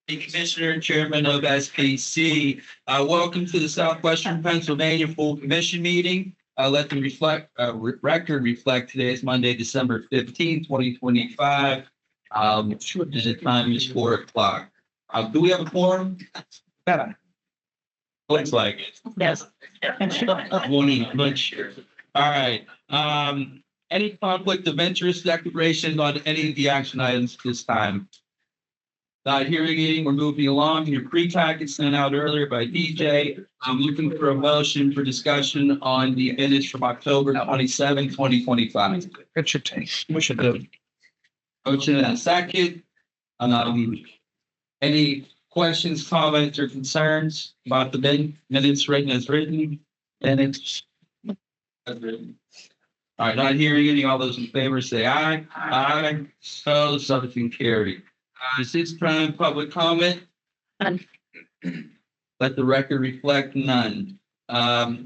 Commissioner, Chairman of SPC. Welcome to the Southwestern Pennsylvania Full Commission meeting. Let the record reflect today is Monday, December 15th, 2025. The time is 4 o'clock. Do we have a quorum? Looks like it. Yes. All right. Any conflict of interest declarations on any of the action items this time? Not hearing any, we're moving along. Your pre-packet sent out earlier by DJ. I'm looking for a motion for discussion on the minutes from October 27, 2025. It should take. We should do. Motion and a second. Any questions, comments, or concerns about the minutes written as written? Minutes as written. All right, not hearing any. All those in favor say aye. Aye. So something carried. Is this time public comment? None. Let the record reflect none.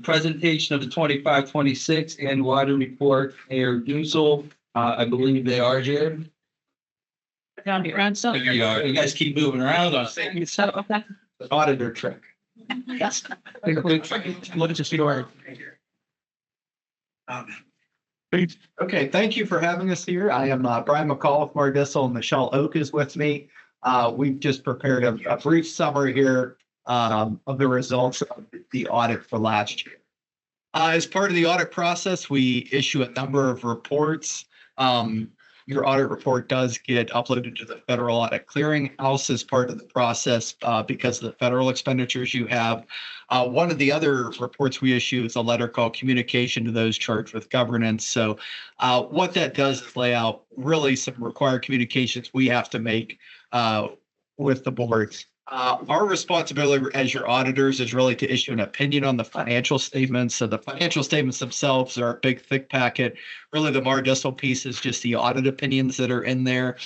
Presentation of the 25-26 and water report, Mayor Dussel. I believe they are here. Down here. Around some. There you are. You guys keep moving around on it. So, okay. Auditor trick. Yes. Look at your Okay, thank you for having us here. I am Brian McCall with Mar Dissel, and Michelle Oak is with me. We've just prepared a brief summary here of the results of the audit for last year. As part of the audit process, we issue a number of reports. Your audit report does get uploaded to the Federal Audit Clearinghouse as part of the process because of the federal expenditures you have. One of the other reports we issue is a letter called Communication to Those Charged with Governance. So what that does is lay out really some required communications we have to make with the boards. Our responsibility as your auditors is really to issue an opinion on the financial statements. So the financial statements themselves are a big, thick packet. Really, the Mar Dissel piece is just the audit opinions that are in there.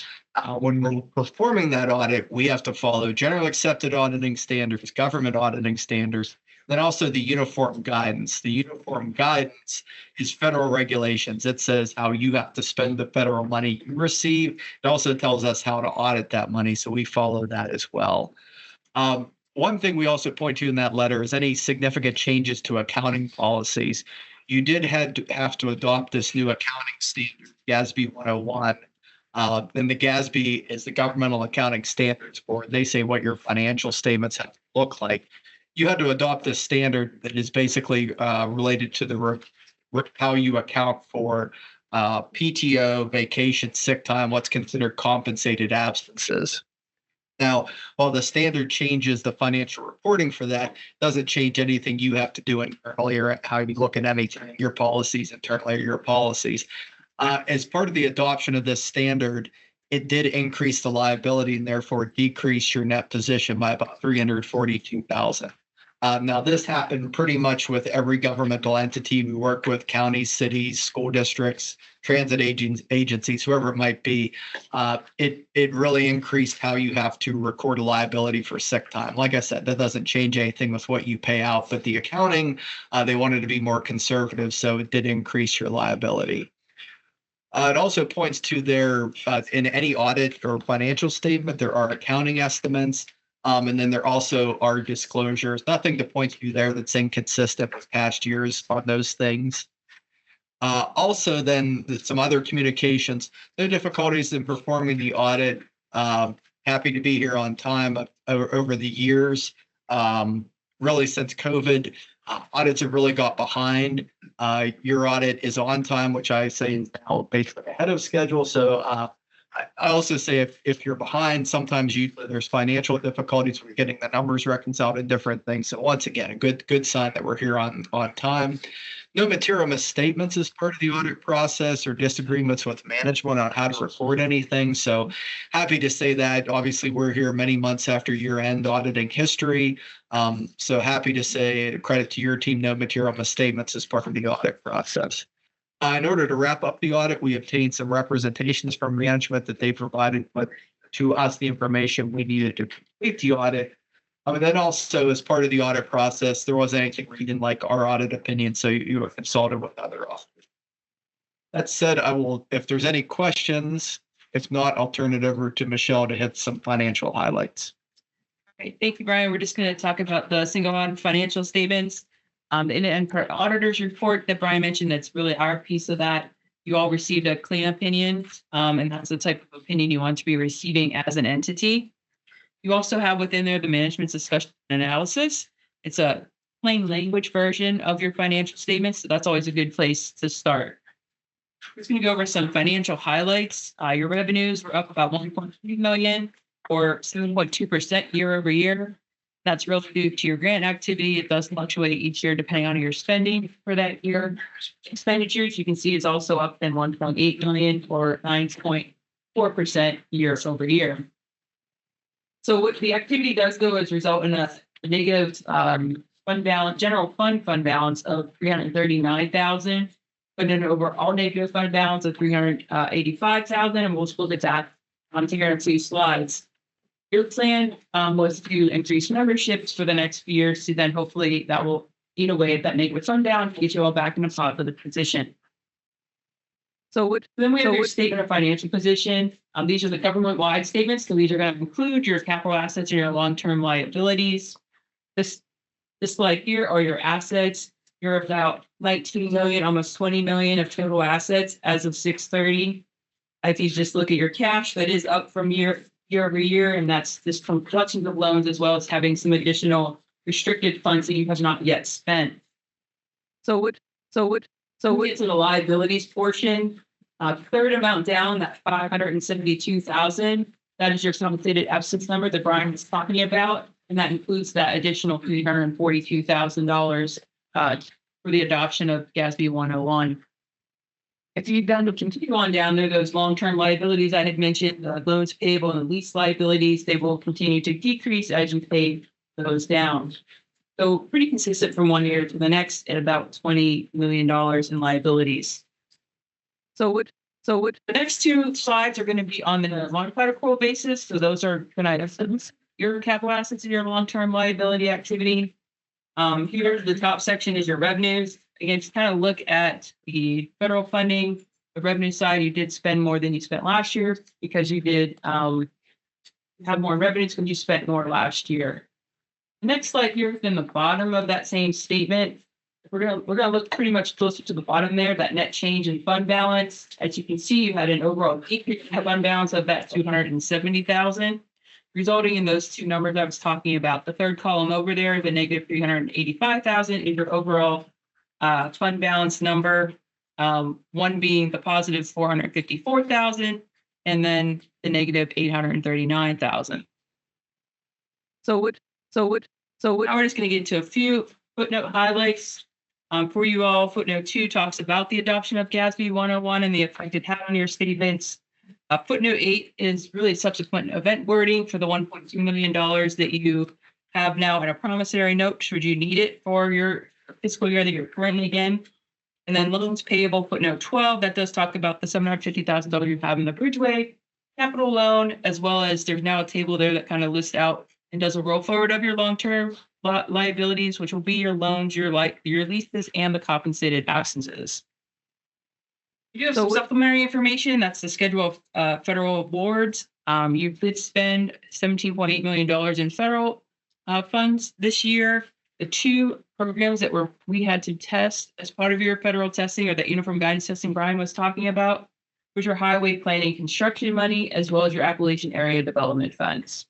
When we're performing that audit, we have to follow general accepted auditing standards, government auditing standards, then also the uniform guidance. The uniform guidance is federal regulations. It says how you have to spend the federal money you receive. It also tells us how to audit that money. So we follow that as well. One thing we also point to in that letter is any significant changes to accounting policies. You did have to adopt this new accounting standard, GASB 101. And the GASB is the Governmental Accounting Standards Board. They say what your financial statements have to look like. You had to adopt this standard that is basically related to how you account for PTO, vacation, sick time, what's considered compensated absences. Now, while the standard changes the financial reporting for that, doesn't change anything you have to do internally or how you look at anything, your policies internally or your policies. As part of the adoption of this standard, it did increase the liability and therefore decrease your net position by about $342,000. Now, this happened pretty much with every governmental entity we work with, counties, cities, school districts, transit agencies, whoever it might be. It really increased how you have to record a liability for sick time. Like I said, that doesn't change anything with what you pay out, but the accounting, they wanted to be more conservative, so it did increase your liability. It also points to in any audit or financial statement, there are accounting estimates. And then there also are disclosures. Nothing to point to there that's inconsistent with past years on those things. Also, then some other communications. No difficulties in performing the audit. Happy to be here on time over the years. Really, since COVID, audits have really got behind. Your audit is on time, which I say is now basically ahead of schedule. So I also say if you're behind, sometimes there's financial difficulties with getting the numbers reconciled and different things. So once again, a good sign that we're here on time. No material misstatements as part of the audit process or disagreements with management on how to report anything. So happy to say that. Obviously, we're here many months after year-end auditing history. So happy to say credit to your team, no material misstatements as part of the audit process. In order to wrap up the audit, we obtained some representations from management that they provided to us the information we needed to complete the audit. And then also, as part of the audit process, there wasn't anything we didn't like our audit opinion, so you were consulted with other auditors. That said, if there's any questions, if not, I'll turn it over to Michelle to hit some financial highlights. Great. Thank you, Brian. We're just going to talk about the single audit financial statements. And per auditor's report that Brian mentioned, that's really our piece of that. You all received a clean opinion, and that's the type of opinion you want to be receiving as an entity. You also have within there the management's discussion and analysis. It's a plain language version of your financial statements, so that's always a good place to start. We're just going to go over some financial highlights. Your revenues were up about 1.3 million or 7.2% year over year. That's really due to your grant activity. It does fluctuate each year depending on your spending for that year. Expenditures, you can see, is also up than 1.8 million or 9.4% year over year. So what the activity does though is result in a negative fund balance, general fund balance of 339,000, but an overall negative fund balance of 385,000, and we'll split that onto here in 2 slides. Your plan was to increase memberships for the next few years, so then hopefully that will eat away at that negative fund balance, get you all back in a positive position. So then we have your statement of financial position. These are the government-wide statements, so these are going to include your capital assets and your long-term liabilities. This slide here are your assets. You're about 19 million, almost 20 million of total assets as of 6/30. If you just look at your cash, that is up from year over year, and that's just from collections of loans as well as having some additional restricted funds that you have not yet spent. So we get to the liabilities portion. Third amount down, that 572,000. That is your compensated absence number that Brian was talking about, and that includes that additional $342,000 for the adoption of GASB 101. If you've done to continue on down there, those long-term liabilities I had mentioned, the loans payable and the lease liabilities, they will continue to decrease as you pay those down. So pretty consistent from one year to the next at about $20 million in liabilities. So the next 2 slides are going to be on the modified accrual basis. So those are going to your capital assets and your long-term liability activity. Here, the top section is your revenues. Again, just kind of look at the federal funding. The revenue side, you did spend more than you spent last year because you did have more revenues because you spent more last year. The next slide here is in the bottom of that same statement. We're gonna look pretty much closer to the bottom there, that net change in fund balance. As you can see, you had an overall decrease in fund balance of that 270,000, resulting in those 2 numbers I was talking about. The third column over there, the negative 385,000, is your overall fund balance number. One being the positive 454,000, and then the negative 839,000. So we're just going to get into a few footnote highlights for you all. Footnote 2 talks about the adoption of GASB 101 and the effect it had on your statements. Footnote 8 is really subsequent event wording for the $1.2 million that you have now in a promissory note should you need it for your fiscal year that you're currently in. And then loans payable, footnote 12, that does talk about the $750,000 you have in the Bridgeway capital loan, as well as there's now a table there that kind of lists out and does a roll forward of your long-term liabilities, which will be your loans, your leases, and the compensated absences. You have some supplementary information. That's the schedule of federal awards. You did spend $17.8 million in federal funds this year. The 2 programs that we had to test as part of your federal testing, or that uniform guidance testing Brian was talking about, which are highway planning construction money, as well as your Appalachian Area Development Funds.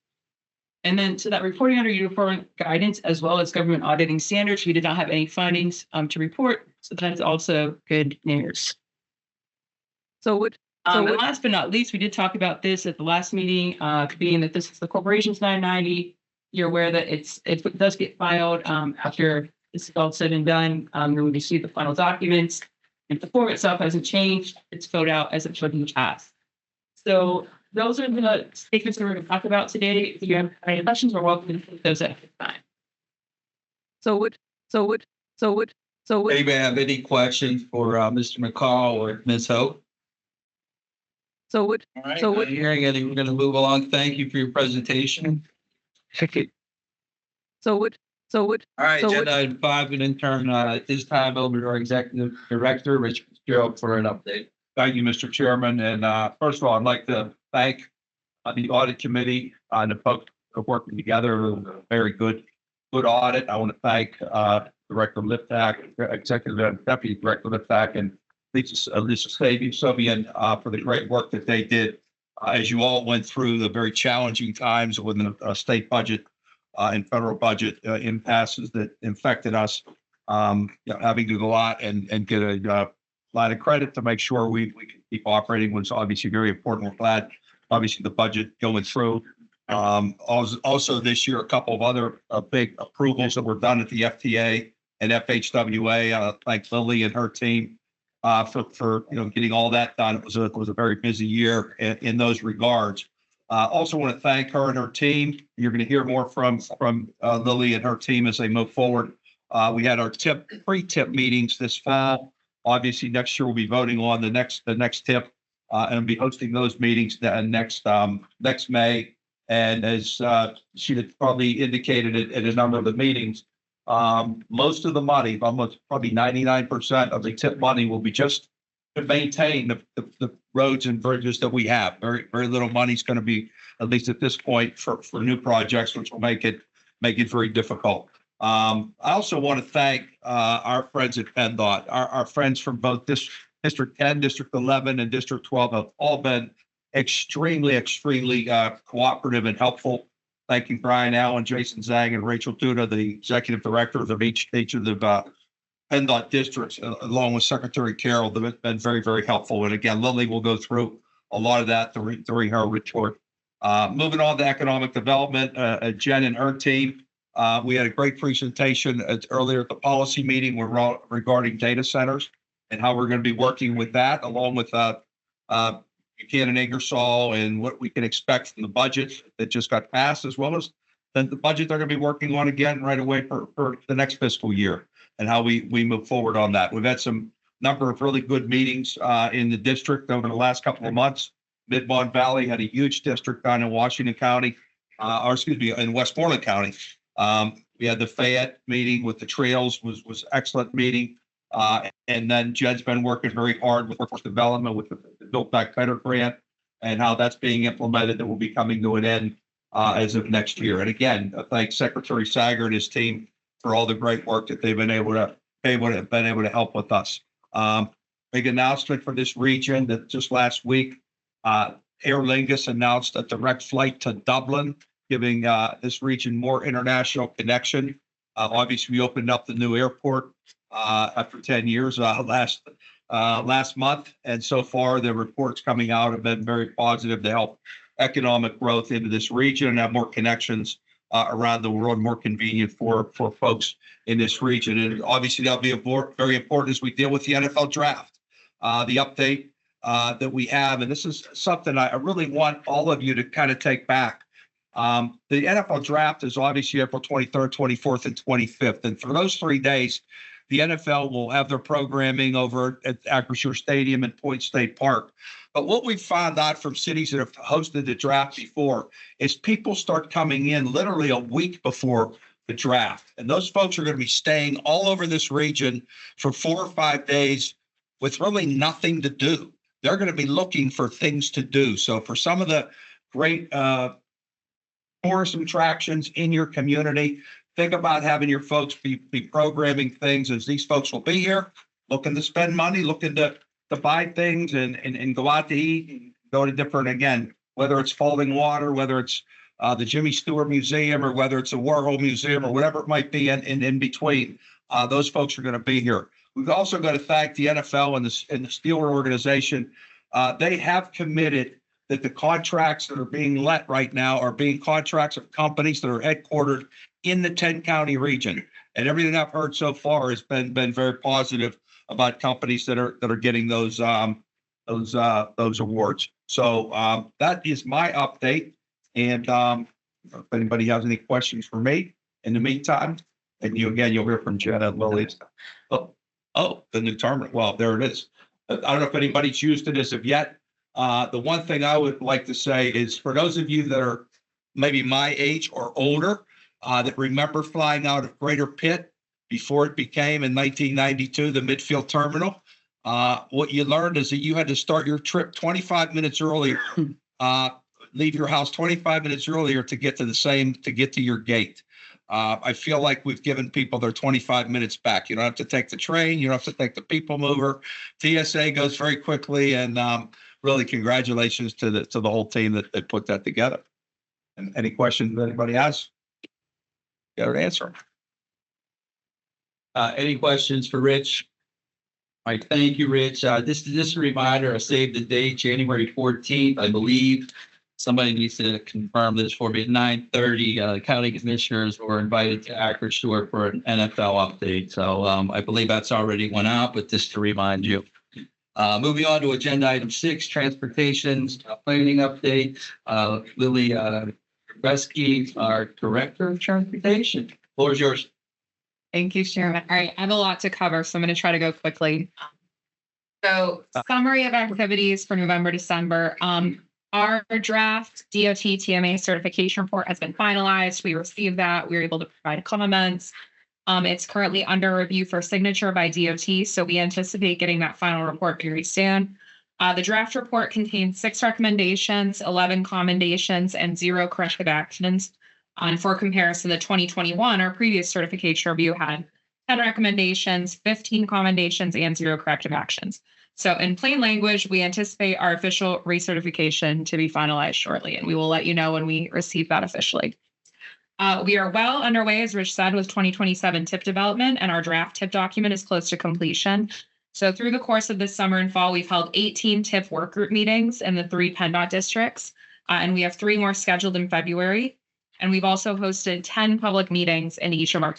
And then so that reporting under uniform guidance, as well as government auditing standards, we did not have any findings to report. So that's also good news. And last but not least, we did talk about this at the last meeting, being that this is the corporation's 990. You're aware that it does get filed after this is all said and done. When we receive the final documents. If the form itself hasn't changed, it's filled out as it should in the past. So those are the statements that we're going to talk about today. If you have any questions, we're welcome to take those at this time. Anybody have any questions for Mr. McCall or Ms. Hope? All right, not hearing any, we're going to move along. Thank you for your presentation. All right, agenda item 5, an intern at this time over to our executive director, Rich Fitzgerald, for an update. Thank you, Mr. Chairman. And first of all, I'd like to thank the audit committee and the folks working together. It was a very good audit. I want to thank Director Liptak, Executive Deputy Director Liptak, and Lisa Sobian for the great work that they did as you all went through the very challenging times with the state budget and federal budget impasses that infected us. Having to go out and get a line of credit to make sure we can keep operating was obviously very important. We're glad, obviously, the budget going through. Also this year, a couple of other big approvals that were done at the FTA and FHWA. Thank Lily and her team for getting all that done. It was a very busy year in those regards. Also want to thank her and her team. You're going to hear more from Lily and her team as they move forward. We had our pre-tip meetings this fall. Obviously, next year we'll be voting on the next tip and be hosting those meetings next May. And as she had probably indicated at a number of the meetings, most of the money, almost probably 99% of the tip money, will be just to maintain the roads and bridges that we have. Very, very little money is going to be, at least at this point, for new projects, which will make it very difficult. I also want to thank our friends at PennDOT. Our friends from both District 10, District 11, and District 12 have all been extremely cooperative and helpful. Thanking Brian Allen, Jason Zhang, and Rachel Duda, the executive directors of each of the PennDOT districts, along with Secretary Carroll. They've been very, very helpful. And again, Lily will go through a lot of that during her report. Moving on to economic development, Jen and her team. We had a great presentation earlier at the policy meeting regarding data centers and how we're going to be working with that, along with Buchanan Ingersoll and what we can expect from the budget that just got passed, as well as the budget they're going to be working on again right away for the next fiscal year and how we move forward on that. We've had some number of really good meetings in the district over the last couple of months. Mid-Mon Valley had a huge district down in Washington County, in Westmoreland County. We had the Fayette meeting with the trails was excellent meeting. And then Jed's been working very hard with workforce development with the Build Back Better grant and how that's being implemented that will be coming to an end as of next year. And again, I thank Secretary Sager and his team for all the great work that they've been able to help with us. Big announcement for this region that just last week, Aer Lingus announced a direct flight to Dublin, giving this region more international connection. Obviously, we opened up the new airport after 10 years last month. And so far, the reports coming out have been very positive to help economic growth into this region and have more connections around the world, more convenient for folks in this region. And obviously, that'll be very important as we deal with the NFL draft. The update that we have, and this is something I really want all of you to kind of take back. The NFL draft is obviously April 23rd, 24th, and 25th. And for those 3 days, the NFL will have their programming over at Acrisure Stadium and Point State Park. But what we've found out from cities that have hosted the draft before is people start coming in literally a week before the draft. And those folks are going to be staying all over this region for 4 or 5 days with really nothing to do. They're going to be looking for things to do. So for some of the great tourism attractions in your community, think about having your folks be programming things, as these folks will be here looking to spend money, looking to buy things and go out to eat and go to different, again, whether it's Falling Water, whether it's the Jimmy Stewart Museum, or whether it's a Warhol Museum, or whatever it might be in between. Those folks are going to be here. We've also got to thank the NFL and the Steeler organization. They have committed that the contracts that are being let right now are being contracts of companies that are headquartered in the 10-county region. And everything I've heard so far has been very positive about companies that are getting those awards. So that is my update. And if anybody has any questions for me in the meantime, and you'll hear from Jenna and Lily. Oh, the new terminal. Well, there it is. I don't know if anybody's used it as of yet. The one thing I would like to say is, for those of you that are maybe my age or older, that remember flying out of Greater Pitt before it became in 1992 the Midfield Terminal, what you learned is that you had to start your trip 25 minutes earlier leave your house 25 minutes earlier to get to your gate. I feel like we've given people their 25 minutes back. You don't have to take the train. You don't have to take the people mover. TSA goes very quickly, and really congratulations to the whole team that put that together. And any questions that anybody has? Got an answer. Any questions for Rich? All right, thank you, Rich. This is just a reminder, I saved the date, January 14th, I believe. Somebody needs to confirm this for me at 9:30. County commissioners were invited to Akron Shore for an NFL update. So I believe that's already went out, but just to remind you. Moving on to agenda item 6, transportation planning update. Lily Resky, our director of transportation. Floor is yours. Thank you, Chairman. All right, I have a lot to cover, so I'm going to try to go quickly. So, summary of activities for November, December. Our draft DOT TMA certification report has been finalized. We received that. We were able to provide comments. It's currently under review for signature by DOT, so we anticipate getting that final report very soon. The draft report contains 6 recommendations, 11 commendations, and 0 corrective actions. And for comparison, the 2021, our previous certification review had 10 recommendations, 15 commendations, and 0 corrective actions. So in plain language, we anticipate our official recertification to be finalized shortly, and we will let you know when we receive that officially. We are well underway, as Rich said, with 2027 TIP development, and our draft TIP document is close to completion. So through the course of this summer and fall, we've held 18 TIP work group meetings in the 3 PennDOT districts, and we have 3 more scheduled in February. And we've also hosted 10 public meetings in each of our,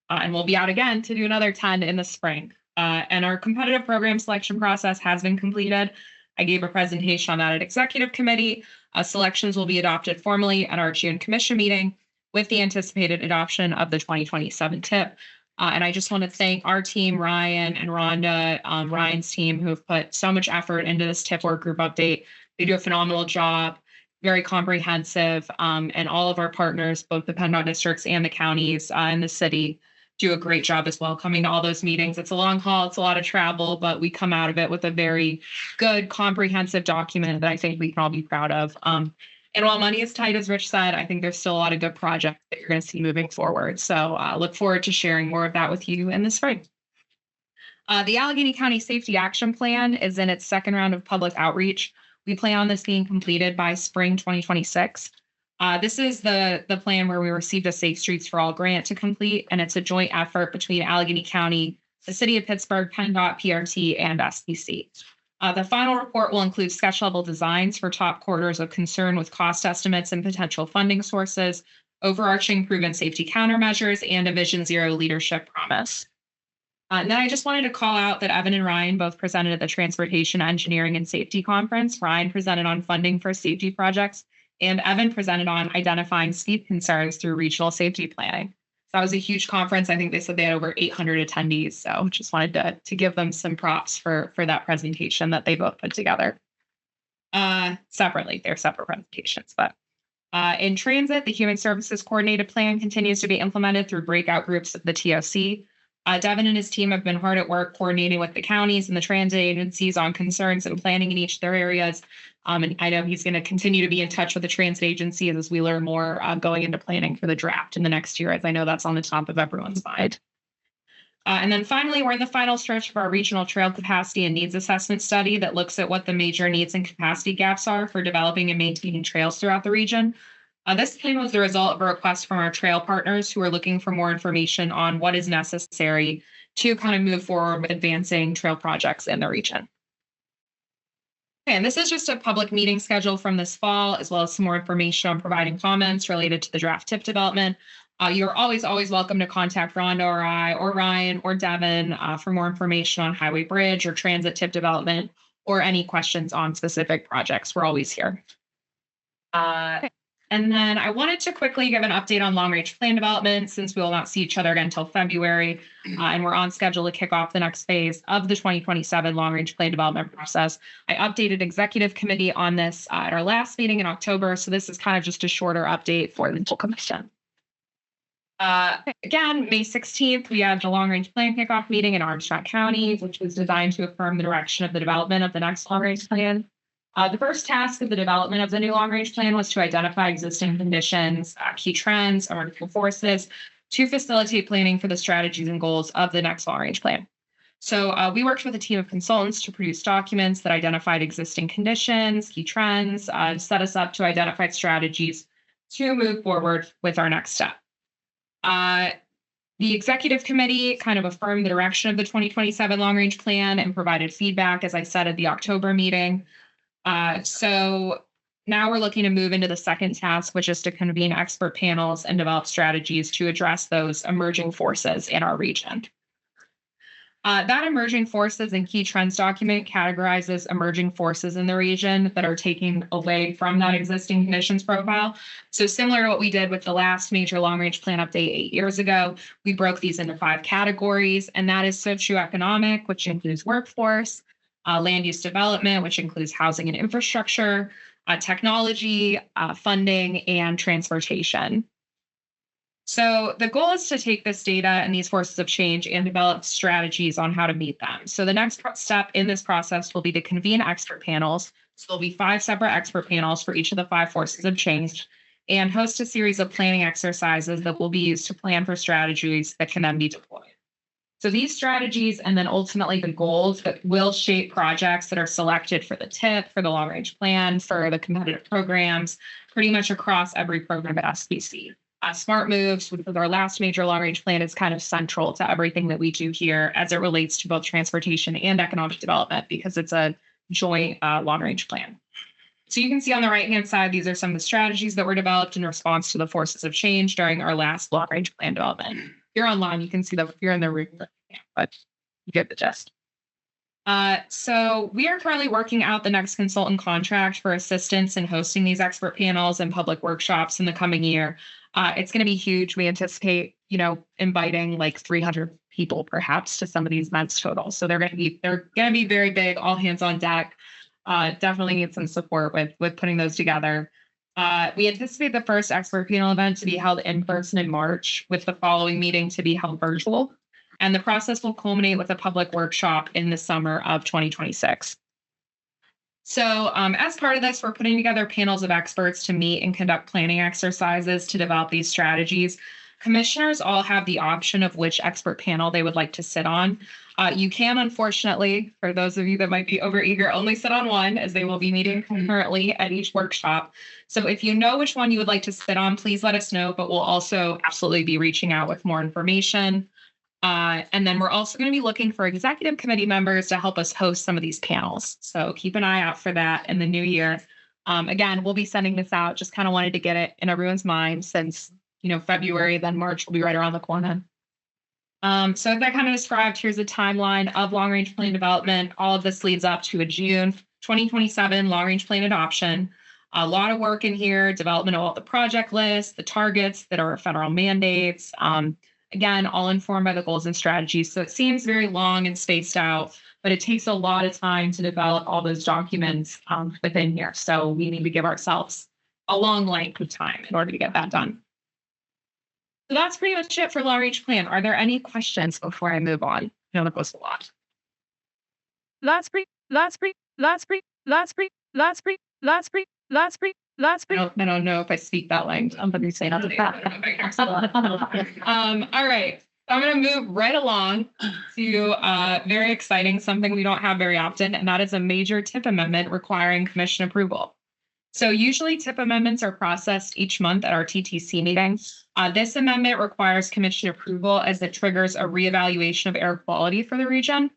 and we'll be out again to do another 10 in the spring. And our competitive program selection process has been completed. I gave a presentation on that at executive committee. Selections will be adopted formally at our June commission meeting with the anticipated adoption of the 2027 TIP. And I just want to thank our team, Ryan and Rhonda, Ryan's team, who have put so much effort into this TIP work group update. They do a phenomenal job, very comprehensive, and all of our partners, both the PennDOT districts and the counties and the city, do a great job as well coming to all those meetings. It's a long haul, it's a lot of travel, but we come out of it with a very good, comprehensive document that I think we can all be proud of. And while money is tight, as Rich said, I think there's still a lot of good projects that you're going to see moving forward. So look forward to sharing more of that with you in the spring. The Allegheny County Safety Action Plan is in its 2nd round of public outreach. We plan on this being completed by spring 2026. This is the plan where we received a Safe Streets for All grant to complete, and it's a joint effort between Allegheny County, the City of Pittsburgh, PennDOT, PRT, and SPC. The final report will include sketch level designs for top corridors of concern with cost estimates and potential funding sources, overarching proven safety countermeasures, and a Vision Zero leadership promise. And then I just wanted to call out that Evan and Ryan both presented at the Transportation Engineering and Safety Conference. Ryan presented on funding for safety projects, and Evan presented on identifying speed concerns through regional safety planning. So that was a huge conference. I think they said they had over 800 attendees. So just wanted to give them some props for that presentation that they both put together. Separately, they're separate presentations. But in transit, the Human Services Coordinated Plan continues to be implemented through breakout groups of the TOC. Devin and his team have been hard at work coordinating with the counties and the transit agencies on concerns and planning in each of their areas. And I know he's going to continue to be in touch with the transit agencies as we learn more going into planning for the draft in the next year, as I know that's on the top of everyone's mind. And then finally, we're in the final stretch of our regional trail capacity and needs assessment study that looks at what the major needs and capacity gaps are for developing and maintaining trails throughout the region. This plan was the result of a request from our trail partners who are looking for more information on what is necessary to kind of move forward with advancing trail projects in the region. Okay, and this is just a public meeting schedule from this fall, as well as some more information on providing comments related to the draft TIP development. You're always welcome to contact Rhonda or I or Ryan or Devin for more information on Highway Bridge or transit TIP development or any questions on specific projects. We're always here. And then I wanted to quickly give an update on long-range plan development since we will not see each other again until February, and we're on schedule to kick off the next phase of the 2027 long-range plan development process. I updated executive committee on this at our last meeting in October, so this is kind of just a shorter update for the full commission. Again, May 16th, we have the long-range plan kickoff meeting in Armstrong County, which was designed to affirm the direction of the development of the next long-range plan. The first task of the development of the new long-range plan was to identify existing conditions, key trends, emerging forces to facilitate planning for the strategies and goals of the next long-range plan. So we worked with a team of consultants to produce documents that identified existing conditions, key trends, set us up to identify strategies to move forward with our next step. The executive committee kind of affirmed the direction of the 2027 long-range plan and provided feedback, as I said, at the October meeting. So now we're looking to move into the second task, which is to convene expert panels and develop strategies to address those emerging forces in our region. That emerging forces and key trends document categorizes emerging forces in the region that are taking away from that existing conditions profile. So similar to what we did with the last major long-range plan update 8 years ago, we broke these into 5 categories, and that is socioeconomic, which includes workforce, land use development, which includes housing and infrastructure, technology, funding, and transportation. So the goal is to take this data and these forces of change and develop strategies on how to meet them. So the next step in this process will be to convene expert panels. So there'll be 5 separate expert panels for each of the 5 forces of change, and host a series of planning exercises that will be used to plan for strategies that can then be deployed. So these strategies and then ultimately the goals that will shape projects that are selected for the TIP, for the long-range plan, for the competitive programs, pretty much across every program at SBC. Smart Moves, which was our last major long-range plan, is kind of central to everything that we do here as it relates to both transportation and economic development because it's a joint long-range plan. So you can see on the right-hand side, these are some of the strategies that were developed in response to the forces of change during our last long-range plan development. If you're online, you can see that if you're in the room, but you get the gist. So we are currently working out the next consultant contract for assistance in hosting these expert panels and public workshops in the coming year. It's going to be huge. We anticipate, inviting like 300 people perhaps to some of these events total. So they're going to be very big, all hands on deck. Definitely need some support with putting those together. We anticipate the first expert panel event to be held in person in March, with the following meeting to be held virtual. And the process will culminate with a public workshop in the summer of 2026. So as part of this, we're putting together panels of experts to meet and conduct planning exercises to develop these strategies. Commissioners all have the option of which expert panel they would like to sit on. You can, unfortunately, for those of you that might be overeager, only sit on one, as they will be meeting concurrently at each workshop. So if you know which one you would like to sit on, please let us know, but we'll also absolutely be reaching out with more information. And then we're also going to be looking for executive committee members to help us host some of these panels. So keep an eye out for that in the new year. Again, we'll be sending this out. Just kind of wanted to get it in everyone's mind since, February, then March will be right around the corner. So as I kind of described, here's a timeline of long-range plan development. All of this leads up to a June 2027 long-range plan adoption. A lot of work in here, development of all the project lists, the targets that are federal mandates. Again, all informed by the goals and strategies. So it seems very long and spaced out, but it takes a lot of time to develop all those documents within here. So we need to give ourselves a long length of time in order to get that done. So that's pretty much it for long-range plan. Are there any questions before I move on? I know that was a lot. I don't know if I speak that language. I'm going to say nothing. All right. So I'm going to move right along to very exciting, something we don't have very often, and that is a major TIP amendment requiring commission approval. So usually TIP amendments are processed each month at our TTC meeting. This amendment requires commission approval as it triggers a reevaluation of air quality for the region.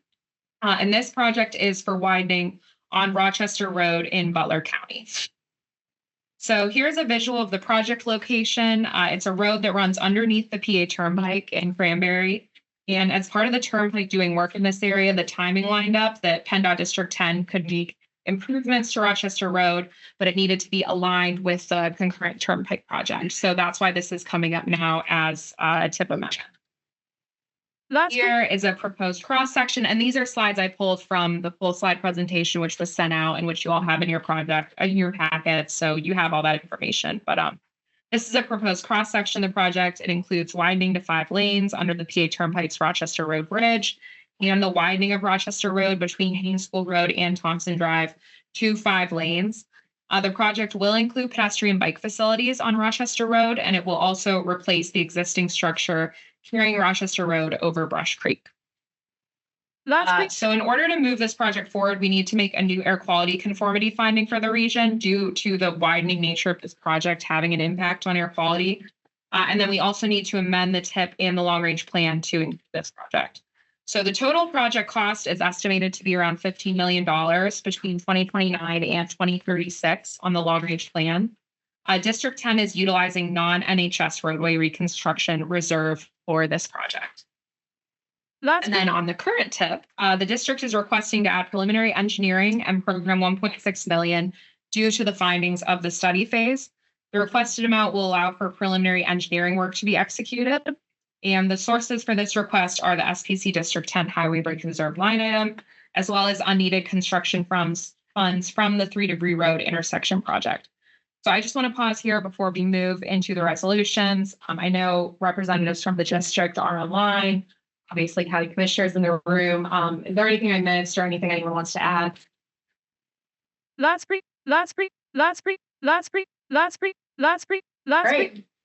And this project is for widening on Rochester Road in Butler County. So here's a visual of the project location. It's a road that runs underneath the PA Turnpike in Cranberry. And as part of the Turnpike doing work in this area, the timing lined up that PennDOT District 10 could make improvements to Rochester Road, but it needed to be aligned with the concurrent Turnpike project. So that's why this is coming up now as a TIP amendment. Here is a proposed cross-section, and these are slides I pulled from the full slide presentation, which was sent out and which you all have in your project, in your packet. So you have all that information. But this is a proposed cross-section of the project. It includes widening to 5 lanes under the PA Turnpike's Rochester Road Bridge and the widening of Rochester Road between Haynes School Road and Thompson Drive to 5 lanes. The project will include pedestrian bike facilities on Rochester Road, and it will also replace the existing structure carrying Rochester Road over Brush Creek. So in order to move this project forward, we need to make a new air quality conformity finding for the region due to the widening nature of this project having an impact on air quality. And then we also need to amend the TIP and the long-range plan to include this project. So the total project cost is estimated to be around $15 million between 2029 and 2036 on the long-range plan. District 10 is utilizing non-NHS roadway reconstruction reserve for this project. And then on the current TIP, the district is requesting to add preliminary engineering and program 1.6 million due to the findings of the study phase. The requested amount will allow for preliminary engineering work to be executed. And the sources for this request are the SPC District 10 Highway Bridge Reserve line item, as well as unneeded construction funds from the 3 Degree Road intersection project. So I just want to pause here before we move into the resolutions. I know representatives from the district are online. Obviously, county commissioners in the room. Is there anything I missed or anything anyone wants to add? Great.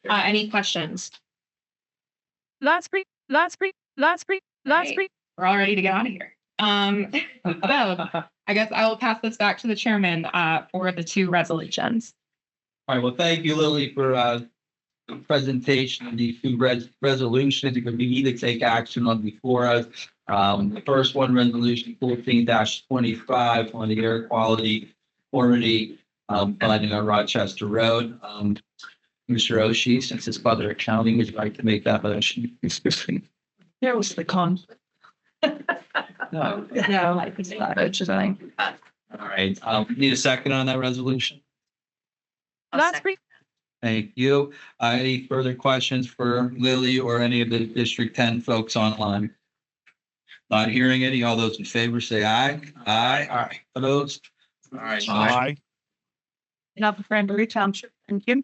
Any questions? Great. We're all ready to get out of here. So I guess I will pass this back to the chairman for the 2 resolutions. All right, well, thank you, Lily, for the presentation of these 2 resolutions because we need to take action on before us. The first one, resolution 14-25 on the air quality conformity finding on Rochester Road. Mr. Oshie, since it's Butler Accounting, would you like to make that motion? There was the con. No. No, I could not. It's just thing. All right, need a second on that resolution? Thank you. Any further questions for Lily or any of the District 10 folks online? Not hearing any. All those in favor say aye. Aye. Opposed? All right. Aye. Enough for Cranberry Township. Thank you.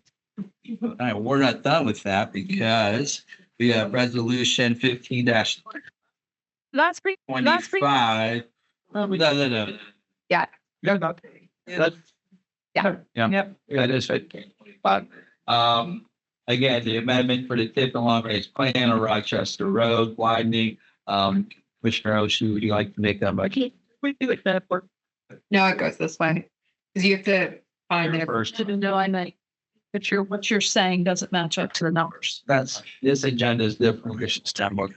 All right, we're not done with that because we have resolution 15-25. No. Yeah. That's. Yeah. Yep. That is it. But, again, the amendment for the tip and long range plan on Rochester Road widening. Commissioner Oshie, would you like to make that motion? We do it that work. No, it goes this way. Because you have to find it First, No, I may. But what you're saying doesn't match up to the numbers. this agenda is different. We should stand up.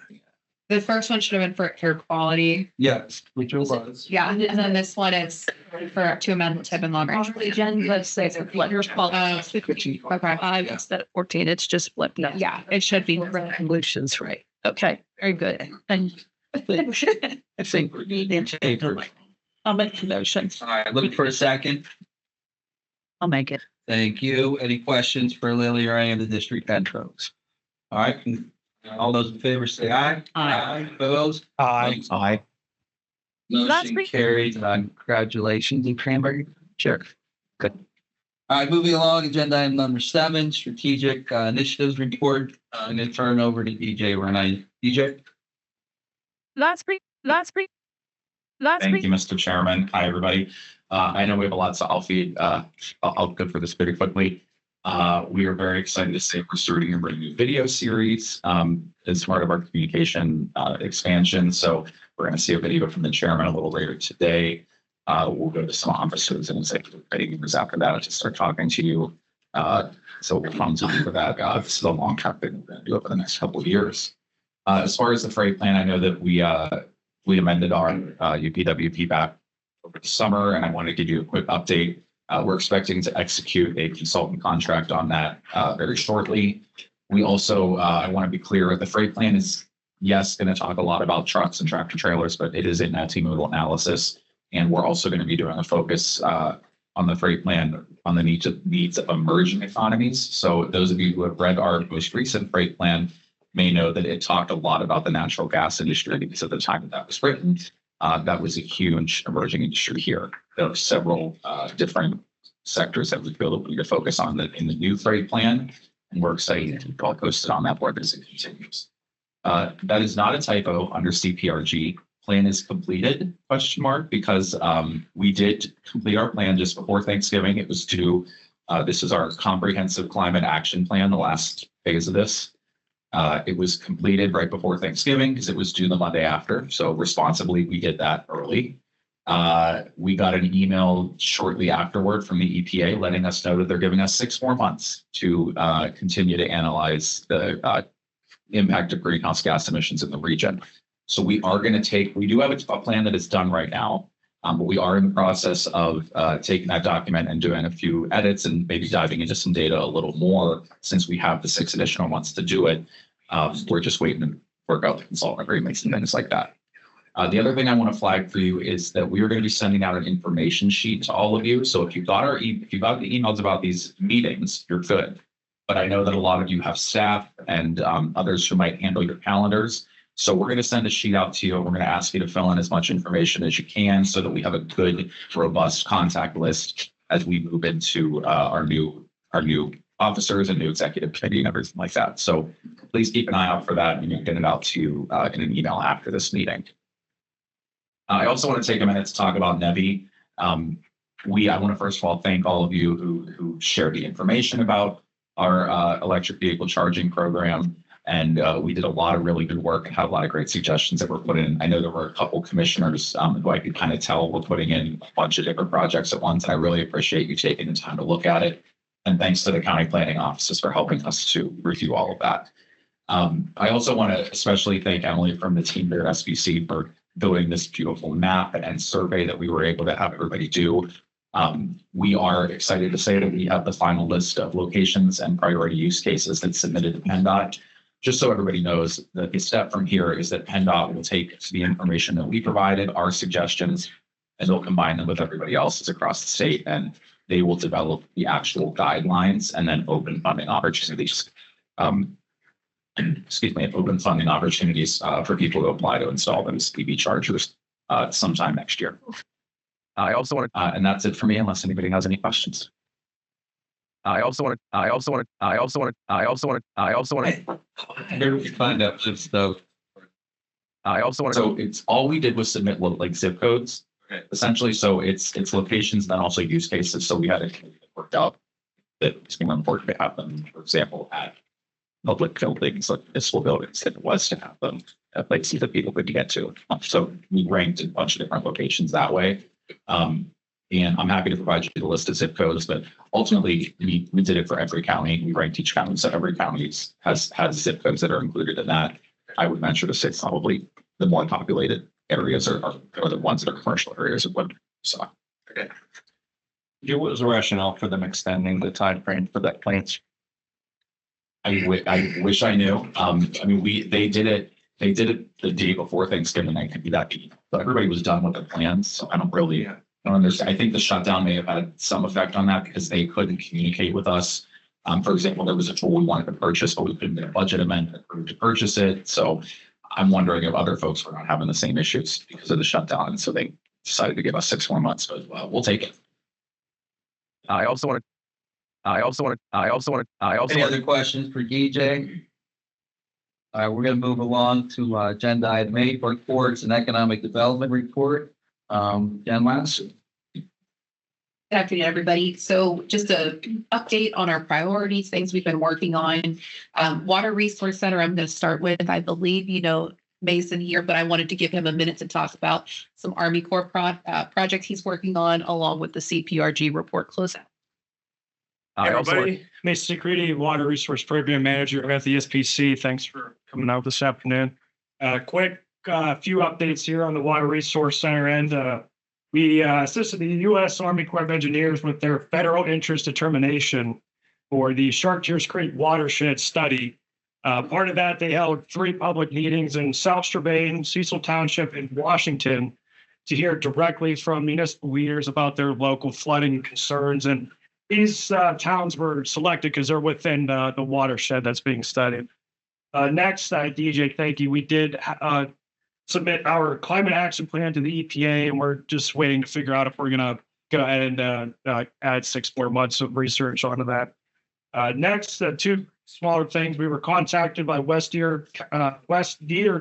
The first one should have been for air quality. Yes, which it was. Yeah, and then this one is to amend the tip and long range. Let's say the letters policy. Okay. 5 instead of 14. It's just flipped. No. Yeah, it should be. Resolutions, right? Okay, very good. And I think we need to. I'll make the motion. All right, looking for a second. I'll make it. Thank you. Any questions for Lily or any of the district 10 folks? All right, all those in favor say aye. Aye. Opposed? Aye. Aye. Motion carried. Congratulations, and Cranberry. Sure. Good. All right, moving along, agenda item number 7, strategic initiatives report. I'm going to turn over to DJ Renee. DJ? Thank you, Mr. Chairman. Hi, everybody. I know we have a lot, so I'll go for this pretty quickly. We are very excited to say we're starting a brand new video series as part of our communication expansion. So we're going to see a video from the chairman a little later today. We'll go to some officers and executive ratings after that to start talking to you. So we'll come to you for that. This is a long-term thing we're going to do over the next couple of years. As far as the freight plan, I know that we amended our UPWP back over the summer, and I want to give you a quick update. We're expecting to execute a consultant contract on that very shortly. We also, I want to be clear, the freight plan is, yes, going to talk a lot about trucks and tractor trailers, but it is a multimodal analysis. And we're also going to be doing a focus on the freight plan on the needs of emerging economies. So those of you who have read our most recent freight plan may know that it talked a lot about the natural gas industry because at the time that was written, that was a huge emerging industry here. There are several different sectors that we feel that we need to focus on in the new freight plan. And we're excited to keep all posted on that board as it continues. That is not a typo under CPRG. plan is completed, question mark, because we did complete our plan just before Thanksgiving. It was due. This is our comprehensive climate action plan, the last phase of this. It was completed right before Thanksgiving because it was due the Monday after. So responsibly, we did that early. We got an email shortly afterward from the EPA letting us know that they're giving us 6 more months to continue to analyze the impact of greenhouse gas emissions in the region. So we are going to we do have a plan that is done right now, but we are in the process of taking that document and doing a few edits and maybe diving into some data a little more since we have the 6 additional months to do it. We're just waiting to work out the consultant agreements and things like that. The other thing I want to flag for you is that we are going to be sending out an information sheet to all of you. So if you got if you got the emails about these meetings, you're good. But I know that a lot of you have staff and others who might handle your calendars. So we're going to send a sheet out to you. We're going to ask you to fill in as much information as you can so that we have a good, robust contact list as we move into our new officers and new executive committee and everything like that. So please keep an eye out for that, and you can get it out to you in an email after this meeting. I also want to take a minute to talk about NEVI. I want to first of all thank all of you who shared the information about our electric vehicle charging program. And we did a lot of really good work and had a lot of great suggestions that were put in. I know there were a couple commissioners who I could kind of tell were putting in a bunch of different projects at once. And I really appreciate you taking the time to look at it. And thanks to the county planning offices for helping us to review all of that. I also want to especially thank Emily from the team there at SBC for building this beautiful map and survey that we were able to have everybody do. We are excited to say that we have the final list of locations and priority use cases that submitted to PennDOT. Just so everybody knows that the step from here is that PennDOT will take the information that we provided, our suggestions, and they'll combine them with everybody else's across the state, and they will develop the actual guidelines and then open funding opportunities. Open funding opportunities for people to apply to install those EV chargers sometime next year. I also want to, and that's it for me, unless anybody has any questions. I also want to find out this stuff. So it's all we did was submit like zip codes, essentially. So it's locations and then also use cases. So we had it worked out that it's more important to have them, for example, at public buildings like municipal buildings than it was to have them at places that people could get to. So we ranked a bunch of different locations that way. And I'm happy to provide you the list of zip codes, but ultimately we did it for every county. We ranked each county, so every county has zip codes that are included in that. I would venture to say probably the more populated areas are the ones that are commercial areas of what. So, okay. What was the rationale for them extending the time frame for that plans? I wish I knew. I mean, they did it the day before Thanksgiving. I could be that deep, but everybody was done with their plans. So I don't understand. I think the shutdown may have had some effect on that because they couldn't communicate with us. For example, there was a tool we wanted to purchase, but we couldn't get a budget amendment to purchase it. So I'm wondering if other folks were not having the same issues because of the shutdown. And so they decided to give us 6 more months, but we'll take it. Any other questions for DJ? All right, we're going to move along to agenda item 8, reports and economic development report. Jen Lance. Good afternoon, everybody. So just a update on our priorities, things we've been working on. Water Resource Center, I'm going to start with. I believe, Mason here, but I wanted to give him a minute to talk about some Army Corps projects he's working on, along with the CPRG report closeout. Hey everybody, Mason Security, Water Resource Program Manager at the SPC. Thanks for coming out this afternoon. Quick few updates here on the Water Resource Center end. We assisted the U.S. Army Corps of Engineers with their federal interest determination for the Shark Tears Creek watershed study. Part of that, they held 3 public meetings in South Strabane, Cecil Township, and Washington to hear directly from municipal leaders about their local flooding concerns. And these towns were selected because they're within the watershed that's being studied. Next, DJ, thank you. We did submit our climate action plan to the EPA, and we're just waiting to figure out if we're going to go ahead and add 6 more months of research onto that. Next, 2 smaller things. We were contacted by West Deer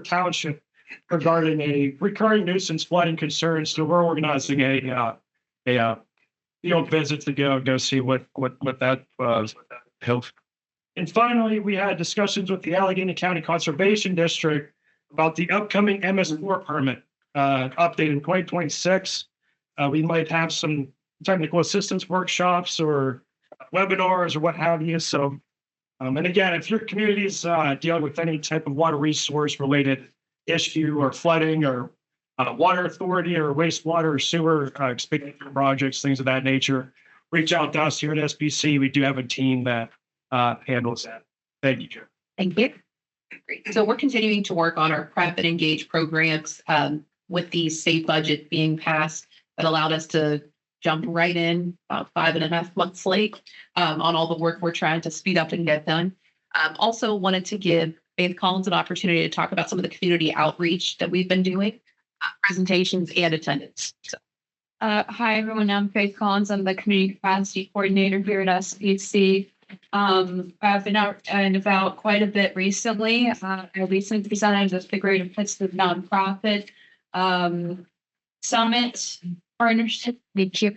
Township regarding a recurring nuisance flooding concern. So we're organizing a field visit to go see what that was. And finally, we had discussions with the Allegheny County Conservation District about the upcoming MS4 permit update in 2026. We might have some technical assistance workshops or webinars or what have you. So, and again, if your community is dealing with any type of water resource related issue or flooding or water authority or wastewater or sewer expansion projects, things of that nature, reach out to us here at SBC. We do have a team that handles that. Thank you, Chair. Thank you. Great. So we're continuing to work on our prep and engage programs with the state budget being passed that allowed us to jump right in about 5.5 months late on all the work we're trying to speed up and get done. Also wanted to give Faith Collins an opportunity to talk about some of the community outreach that we've been doing, presentations and attendance. So. Hi, everyone. I'm Faith Collins. I'm the Community Capacity Coordinator here at SBC. I've been out and about quite a bit recently. I recently presented at the Greater Pittsburgh Nonprofit Summit Partnership. Thank you.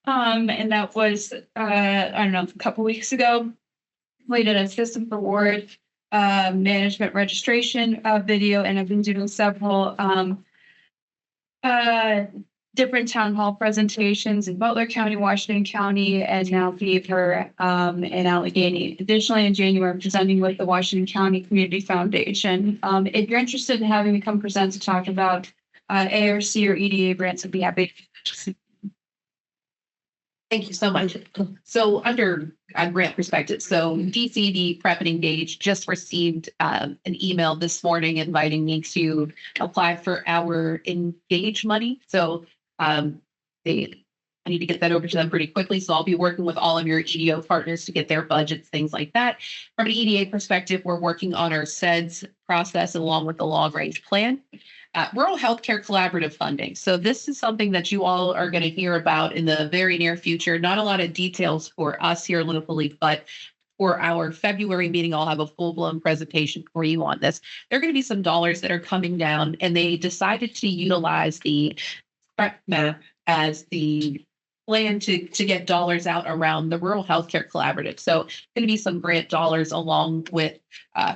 And that was, I don't know, a couple weeks ago. We did a system award management registration video, and I've been doing several different town hall presentations in Butler County, Washington County, and now Beaver and Allegheny. Additionally, in January, I'm presenting with the Washington County Community Foundation. If you're interested in having me come present to talk about ARC or EDA grants, I'd be happy to. Thank you so much. So under a grant perspective, so DCD Prep and Engage just received an email this morning inviting me to apply for our Engage money. So I need to get that over to them pretty quickly. So I'll be working with all of your EDO partners to get their budgets, things like that. From an EDA perspective, we're working on our SEDS process along with the long range plan. Rural Healthcare Collaborative funding. So this is something that you all are going to hear about in the very near future. Not a lot of details for us here locally, but for our February meeting, I'll have a full-blown presentation for you on this. There are going to be some dollars that are coming down, and they decided to utilize the PrEP map as the plan to get dollars out around the Rural Healthcare Collaborative. So going to be some grant dollars along with